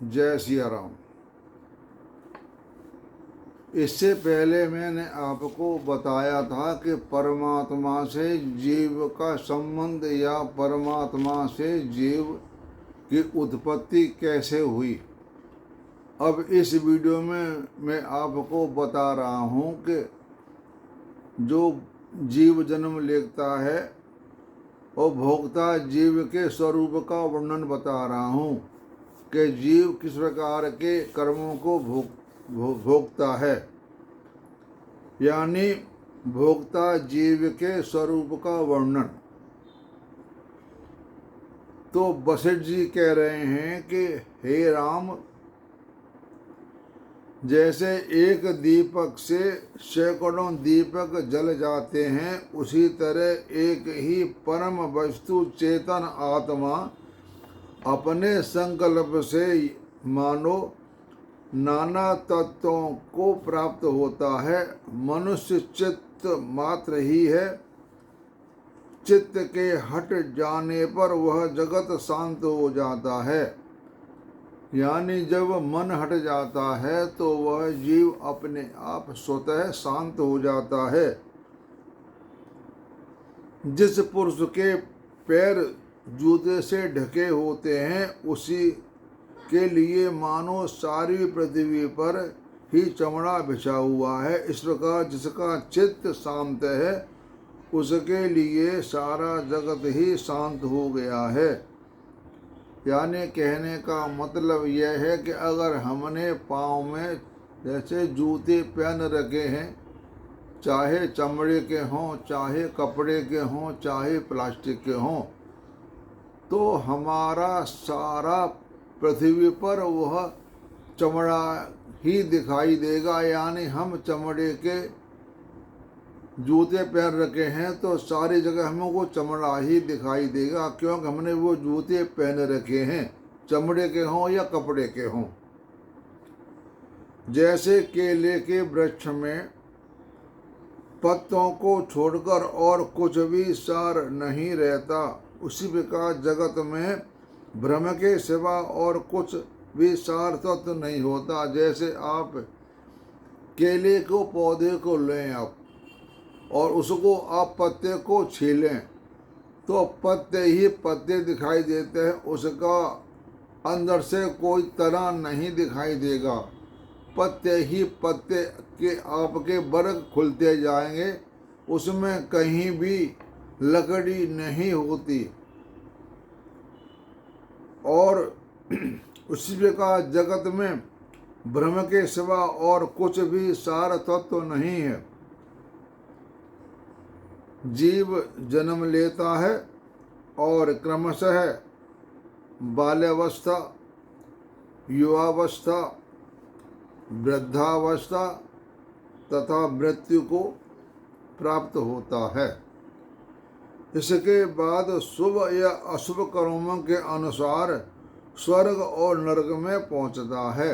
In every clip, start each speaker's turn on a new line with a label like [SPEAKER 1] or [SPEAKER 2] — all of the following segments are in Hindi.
[SPEAKER 1] जय सिया राम। इससे पहले मैंने आपको बताया था कि परमात्मा से जीव का संबंध या परमात्मा से जीव की उत्पत्ति कैसे हुई। अब इस वीडियो में मैं आपको बता रहा हूँ कि जो जीव जन्म लेता है और भोक्ता जीव के स्वरूप का वर्णन बता रहा हूँ कि जीव किस प्रकार के कर्मों को भोगता है, यानी भोक्ता जीव के स्वरूप का वर्णन। तो वशिष्ठ जी कह रहे हैं कि हे राम, जैसे एक दीपक से सैकड़ों दीपक जल जाते हैं, उसी तरह एक ही परम वस्तु चेतन आत्मा अपने संकल्प से मानो नाना तत्वों को प्राप्त होता है। मनुष्य चित्त मात्र ही है। चित्त के हट जाने पर वह जगत शांत हो जाता है, यानी जब मन हट जाता है तो वह जीव अपने आप स्वतः शांत हो जाता है। जिस पुरुष के पैर जूते से ढके होते हैं, उसी के लिए मानो सारी पृथ्वी पर ही चमड़ा बिछा हुआ है। इस प्रकार जिसका चित्त शांत है, उसके लिए सारा जगत ही शांत हो गया है। यानी कहने का मतलब यह है कि अगर हमने पाँव में जैसे जूते पहन रखे हैं, चाहे चमड़े के हों, चाहे कपड़े के हों, चाहे प्लास्टिक के हों, तो हमारा सारा पृथ्वी पर वह चमड़ा ही दिखाई देगा। यानी हम चमड़े के जूते पहन रखे हैं तो सारी जगह हमको चमड़ा ही दिखाई देगा, क्योंकि हमने वो जूते पहन रखे हैं, चमड़े के हों या कपड़े के हों। जैसे केले के वृक्ष में पत्तों को छोड़कर और कुछ भी सार नहीं रहता, उसी प्रकार जगत में ब्रह्म के सिवा और कुछ भी सार तत्व नहीं होता। जैसे आप केले को पौधे को लें आप और उसको आप पत्ते को छीलें तो पत्ते ही पत्ते दिखाई देते हैं, उसका अंदर से कोई तना नहीं दिखाई देगा। पत्ते ही पत्ते के आपके वर्ग खुलते जाएंगे, उसमें कहीं भी लकड़ी नहीं होती। और उसी प्रकार जगत में ब्रह्म के सिवा और कुछ भी सार तत्व नहीं है। जीव जन्म लेता है और क्रमशः बाल्यावस्था, युवावस्था, वृद्धावस्था तथा मृत्यु को प्राप्त होता है। इसके बाद शुभ या अशुभ कर्मों के अनुसार स्वर्ग और नरक में पहुंचता है।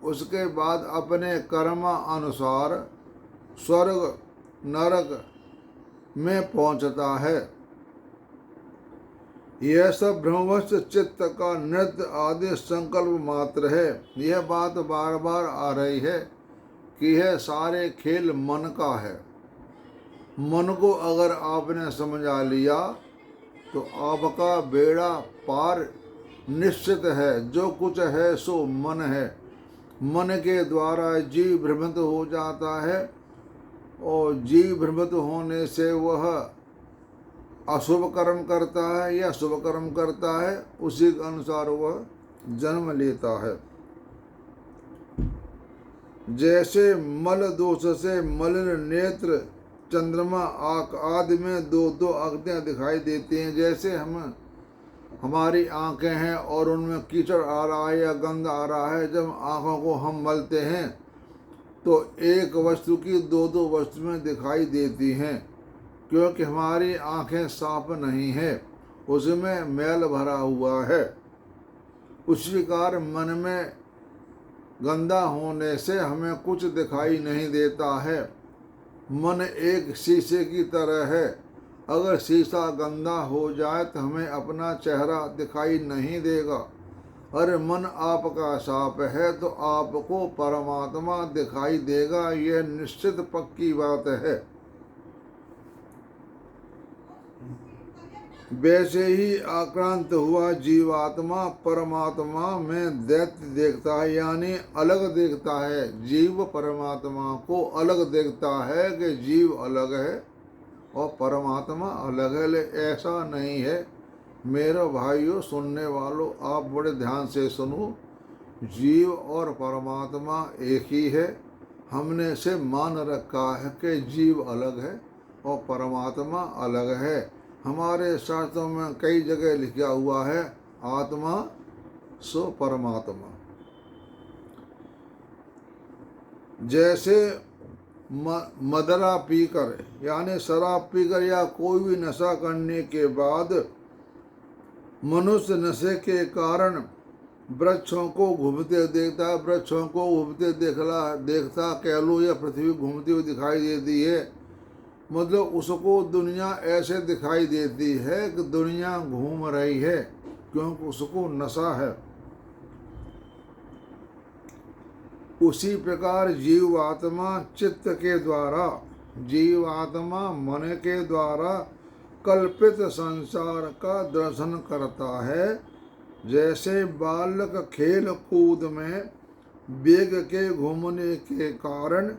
[SPEAKER 1] उसके बाद अपने कर्म अनुसार स्वर्ग नरक में पहुंचता है। यह सब ब्रह्मवश चित्त का नृत्य आदि संकल्प मात्र है। यह बात बार बार आ रही है कि यह सारे खेल मन का है। मन को अगर आपने समझा लिया तो आपका बेड़ा पार निश्चित है। जो कुछ है सो मन है। मन के द्वारा जीव भ्रमित हो जाता है और जीव भ्रमित होने से वह अशुभ कर्म करता है या शुभ कर्म करता है, उसी के अनुसार वह जन्म लेता है। जैसे मल दोष से मलिन नेत्र, चंद्रमा, आँख आदि में दो दो आंखें दिखाई देती हैं। जैसे हमारी आंखें हैं और उनमें कीचड़ आ रहा है या गंध आ रहा है, जब आँखों को हम मलते हैं तो एक वस्तु की दो दो वस्तुएं दिखाई देती हैं, क्योंकि हमारी आंखें साफ नहीं है, उसमें मैल भरा हुआ है। उसी प्रकार मन में गंदा होने से हमें कुछ दिखाई नहीं देता है। मन एक शीशे की तरह है। अगर शीशा गंदा हो जाए तो हमें अपना चेहरा दिखाई नहीं देगा। अरे मन आपका साफ है तो आपको परमात्मा दिखाई देगा, यह निश्चित पक्की बात है। वैसे ही आक्रांत हुआ जीवात्मा परमात्मा में दैत्य देखता है, यानी अलग देखता है। जीव परमात्मा को अलग देखता है कि जीव अलग है और परमात्मा अलग है। ले ऐसा नहीं है मेरे भाइयों, सुनने वालों, आप बड़े ध्यान से सुनो। जीव और परमात्मा एक ही है। हमने से मान रखा है कि जीव अलग है और परमात्मा अलग है। हमारे शास्त्रों में कई जगह लिखा हुआ है आत्मा सो परमात्मा। जैसे मदरा पीकर यानी शराब पीकर या कोई भी नशा करने के बाद मनुष्य नशे के कारण वृक्षों को घूमते देखता है, वृक्षों को घूमते देखता कह लो या पृथ्वी घूमती हुई दिखाई देती है। मतलब उसको दुनिया ऐसे दिखाई देती है कि दुनिया घूम रही है, क्योंकि उसको नशा है। उसी प्रकार जीवात्मा चित्त के द्वारा, जीवात्मा मन के द्वारा कल्पित संसार का दर्शन करता है। जैसे बालक खेल कूद में वेग के घूमने के कारण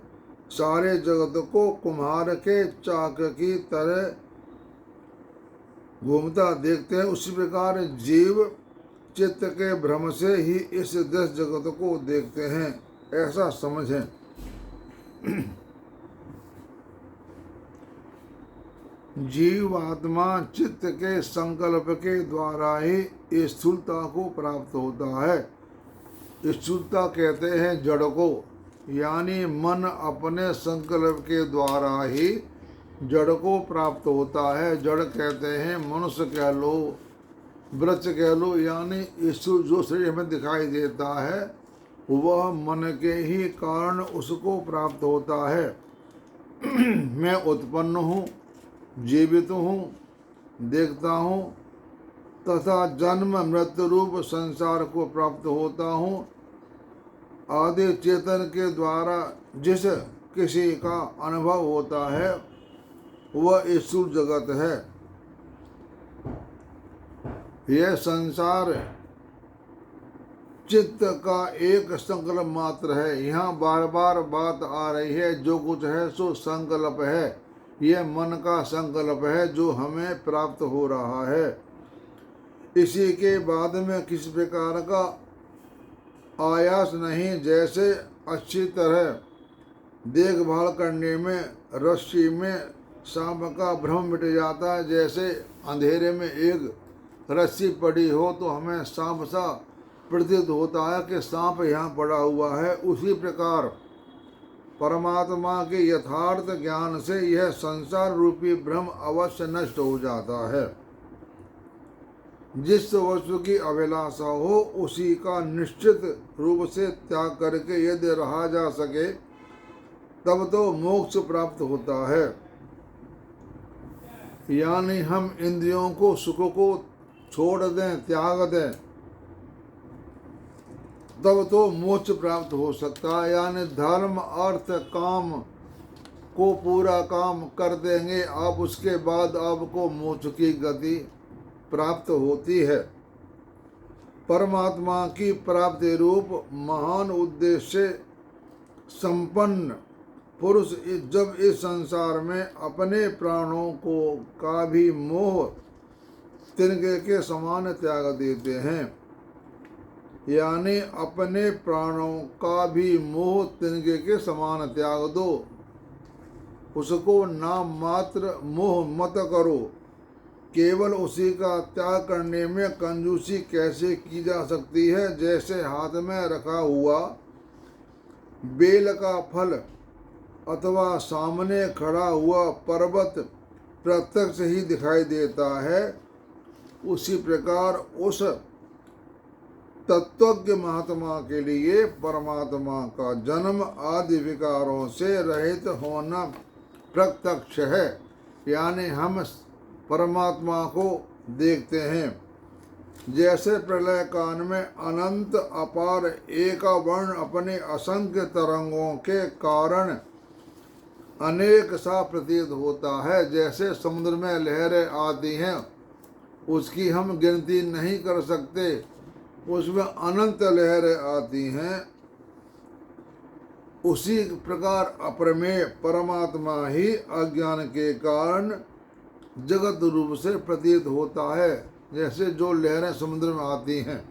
[SPEAKER 1] सारे जगत को कुम्हार के चाक की तरह घूमता देखते हैं, उसी प्रकार जीव चित्त के भ्रम से ही इस 10 जगत को देखते हैं, ऐसा समझें। जीवात्मा चित्त के संकल्प के द्वारा ही स्थूलता को प्राप्त होता है। स्थूलता कहते हैं जड़ को, यानी मन अपने संकल्प के द्वारा ही जड़ को प्राप्त होता है। जड़ कहते हैं मनुष्य कह लो, वृक्ष कह लो, यानी स्थूल जो शरीर में दिखाई देता है वह मन के ही कारण उसको प्राप्त होता है। मैं उत्पन्न हूँ, जीवित हूँ, देखता हूँ तथा जन्म मृत्यु रूप संसार को प्राप्त होता हूँ। आदि चेतन के द्वारा जिस किसी का अनुभव होता है वह स्थूल जगत है। यह संसार चित्त का एक संकल्प मात्र है। यहाँ बार बार बात आ रही है, जो कुछ है सो संकल्प है। यह मन का संकल्प है जो हमें प्राप्त हो रहा है। इसी के बाद में किसी प्रकार का आयास नहीं। जैसे अच्छी तरह देखभाल करने में रस्सी में सांप का भ्रम मिट जाता है, जैसे अंधेरे में एक रस्सी पड़ी हो तो हमें सांप सा प्रतीत होता है कि सांप यहाँ पड़ा हुआ है। उसी प्रकार परमात्मा के यथार्थ ज्ञान से यह संसार रूपी भ्रम अवश्य नष्ट हो जाता है। जिस वस्तु की अभिलाषा हो उसी का निश्चित रूप से त्याग करके यदि रहा जा सके तब तो मोक्ष प्राप्त होता है। यानी हम इंद्रियों को सुख को छोड़ दें, त्याग दें, तब तो मोक्ष प्राप्त हो सकता है। यानी धर्म अर्थ काम को पूरा काम कर देंगे आप, उसके बाद आपको मोक्ष की गति प्राप्त होती है। परमात्मा की प्राप्ति रूप महान उद्देश्य संपन्न पुरुष जब इस संसार में अपने प्राणों को का भी मोह तिनके के समान त्याग देते हैं, यानी अपने प्राणों का भी मोह तिनके के समान त्याग दो, उसको नाम मात्र मोह मत करो। केवल उसी का त्याग करने में कंजूसी कैसे की जा सकती है। जैसे हाथ में रखा हुआ बेल का फल अथवा सामने खड़ा हुआ पर्वत प्रत्यक्ष ही दिखाई देता है, उसी प्रकार उस तत्वज्ञ महात्मा के लिए परमात्मा का जन्म आदि विकारों से रहित होना प्रत्यक्ष है। यानी हम परमात्मा को देखते हैं। जैसे प्रलय काल में अनंत अपार एक वर्ण अपने असंख्य तरंगों के कारण अनेक सा प्रतीत होता है। जैसे समुद्र में लहरें आती हैं, उसकी हम गिनती नहीं कर सकते, उसमें अनंत लहरें आती हैं। उसी प्रकार अप्रमेय परमात्मा ही अज्ञान के कारण जगत रूप से प्रतीत होता है। जैसे जो लहरें समुद्र में आती हैं,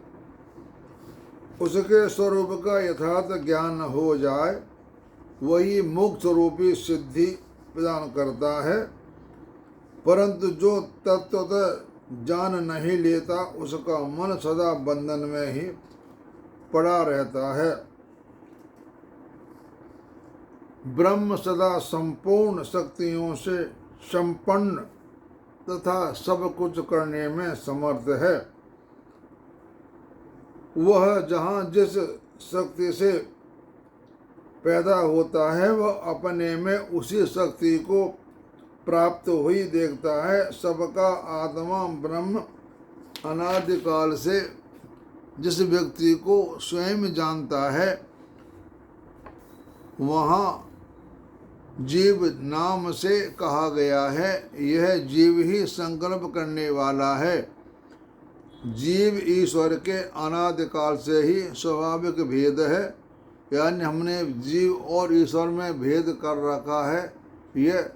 [SPEAKER 1] उसके स्वरूप का यथार्थ ज्ञान हो जाए, वही मोक्ष रूपी सिद्धि प्रदान करता है। परंतु जो तत्वतः जान नहीं लेता, उसका मन सदा बंधन में ही पड़ा रहता है। ब्रह्म सदा संपूर्ण शक्तियों से संपन्न तथा सब कुछ करने में समर्थ है। वह जहाँ जिस शक्ति से पैदा होता है, वह अपने में उसी शक्ति को प्राप्त हुई देखता है। सबका आत्मा ब्रह्म अनादिकाल से जिस व्यक्ति को स्वयं जानता है, वहाँ जीव नाम से कहा गया है। यह जीव ही संकल्प करने वाला है। जीव ईश्वर के अनादिकाल से ही स्वाभाविक भेद है, यानी हमने जीव और ईश्वर में भेद कर रखा है, यह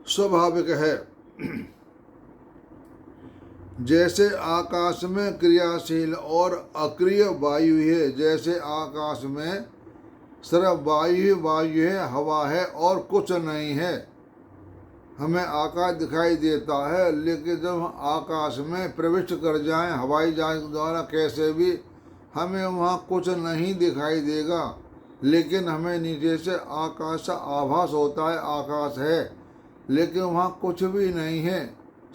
[SPEAKER 1] स्वाभाविक है। जैसे आकाश में क्रियाशील और अक्रिय वायु है, जैसे आकाश में सिर्फ वायु वायु है, हवा है और कुछ नहीं है। हमें आकाश दिखाई देता है, लेकिन जब हम आकाश में प्रविष्ट कर जाएं हवाई जहाज द्वारा, कैसे भी हमें वहाँ कुछ नहीं दिखाई देगा, लेकिन हमें नीचे से आकाश का आभास होता है आकाश है, लेकिन वहाँ कुछ भी नहीं है,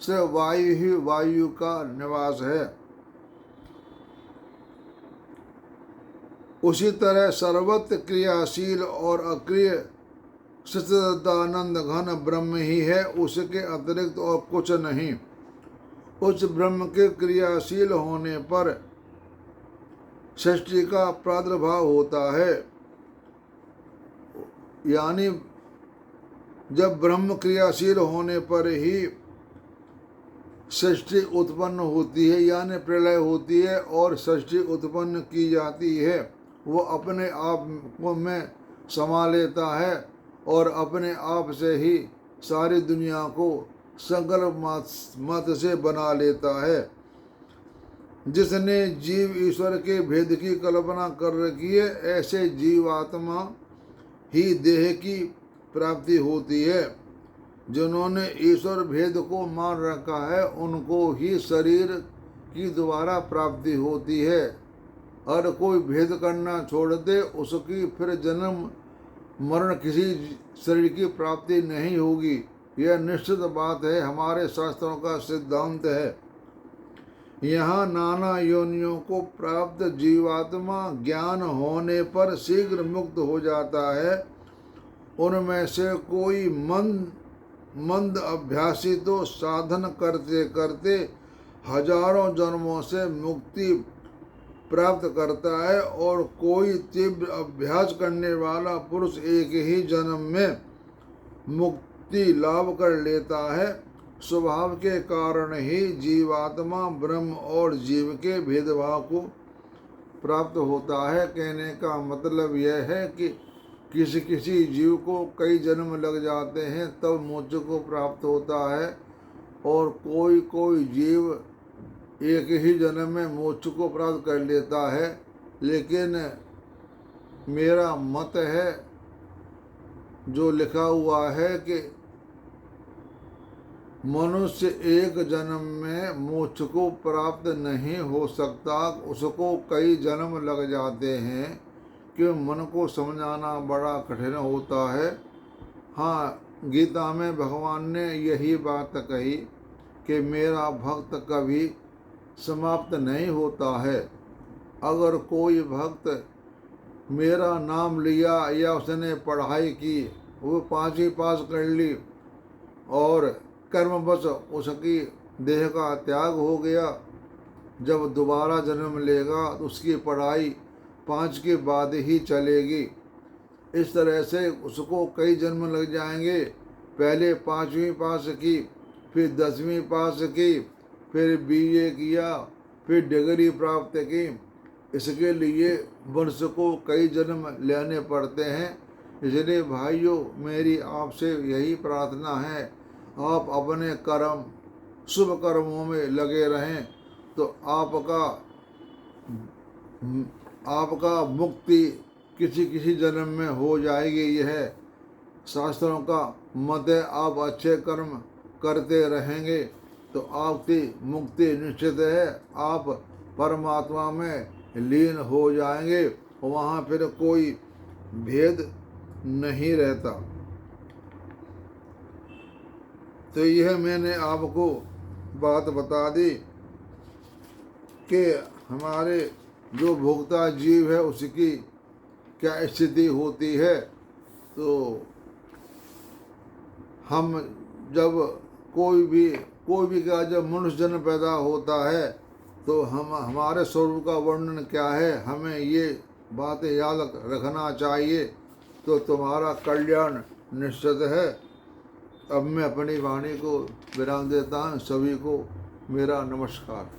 [SPEAKER 1] सिर्फ वायु ही वायु का निवास है। उसी तरह सर्वत्र क्रियाशील और अक्रिय सच्चिदानंद घन ब्रह्म ही है, उसके अतिरिक्त और कुछ नहीं। उस ब्रह्म के क्रियाशील होने पर सृष्टि का प्रादुर्भाव होता है। यानी जब ब्रह्म क्रियाशील होने पर ही सृष्टि उत्पन्न होती है, यानी प्रलय होती है और सृष्टि उत्पन्न की जाती है। वो अपने आप में समा लेता है और अपने आप से ही सारी दुनिया को संकल्प मत से बना लेता है। जिसने जीव ईश्वर के भेद की कल्पना कर रखी है, ऐसे जीवात्मा ही देह की प्राप्ति होती है। जिन्होंने ईश्वर भेद को मान रखा है, उनको ही शरीर की दोबारा प्राप्ति होती है। और कोई भेद करना छोड़ दे, उसकी फिर जन्म मरण किसी शरीर की प्राप्ति नहीं होगी। यह निश्चित बात है, हमारे शास्त्रों का सिद्धांत है। यहाँ नाना योनियों को प्राप्त जीवात्मा ज्ञान होने पर शीघ्र मुक्त हो जाता है। उनमें से कोई मंद अभ्यासी तो साधन करते करते हजारों जन्मों से मुक्ति प्राप्त करता है, और कोई तीव्र अभ्यास करने वाला पुरुष एक ही जन्म में मुक्ति लाभ कर लेता है। स्वभाव के कारण ही जीवात्मा ब्रह्म और जीव के भेदभाव को प्राप्त होता है। कहने का मतलब यह है कि किसी किसी जीव को कई जन्म लग जाते हैं तब मोक्ष को प्राप्त होता है, और कोई कोई जीव एक ही जन्म में मोक्ष को प्राप्त कर लेता है। लेकिन मेरा मत है, जो लिखा हुआ है कि मनुष्य एक जन्म में मोक्ष को प्राप्त नहीं हो सकता, उसको कई जन्म लग जाते हैं, कि मन को समझाना बड़ा कठिन होता है। हाँ, गीता में भगवान ने यही बात कही कि मेरा भक्त कभी समाप्त नहीं होता है। अगर कोई भक्त मेरा नाम लिया या उसने पढ़ाई की, वो 5वीं पास कर ली और कर्मवश उसकी देह का त्याग हो गया, जब दोबारा जन्म लेगा तो उसकी पढ़ाई 5 के बाद ही चलेगी। इस तरह से उसको कई जन्म लग जाएंगे। पहले 5वीं पास की, फिर 10वीं पास की, फिर BA किया, फिर डिग्री प्राप्त की। इसके लिए मनुष्य को कई जन्म लेने पड़ते हैं। इसलिए भाइयों, मेरी आपसे यही प्रार्थना है, आप अपने कर्म, शुभ कर्मों में लगे रहें तो आपका मुक्ति किसी किसी जन्म में हो जाएगी। यह शास्त्रों का मत है। आप अच्छे कर्म करते रहेंगे तो आपकी मुक्ति निश्चित है। आप परमात्मा में लीन हो जाएंगे, वहाँ फिर कोई भेद नहीं रहता। तो यह मैंने आपको बात बता दी कि हमारे जो भोक्ता जीव है उसकी क्या स्थिति होती है। तो हम जब कोई भी क्या, जब मनुष्य जन्म पैदा होता है तो हमारे स्वरूप का वर्णन क्या है, हमें ये बातें याद रखना चाहिए, तो तुम्हारा कल्याण निश्चित है। अब मैं अपनी वाणी को विराम देता हूँ। सभी को मेरा नमस्कार।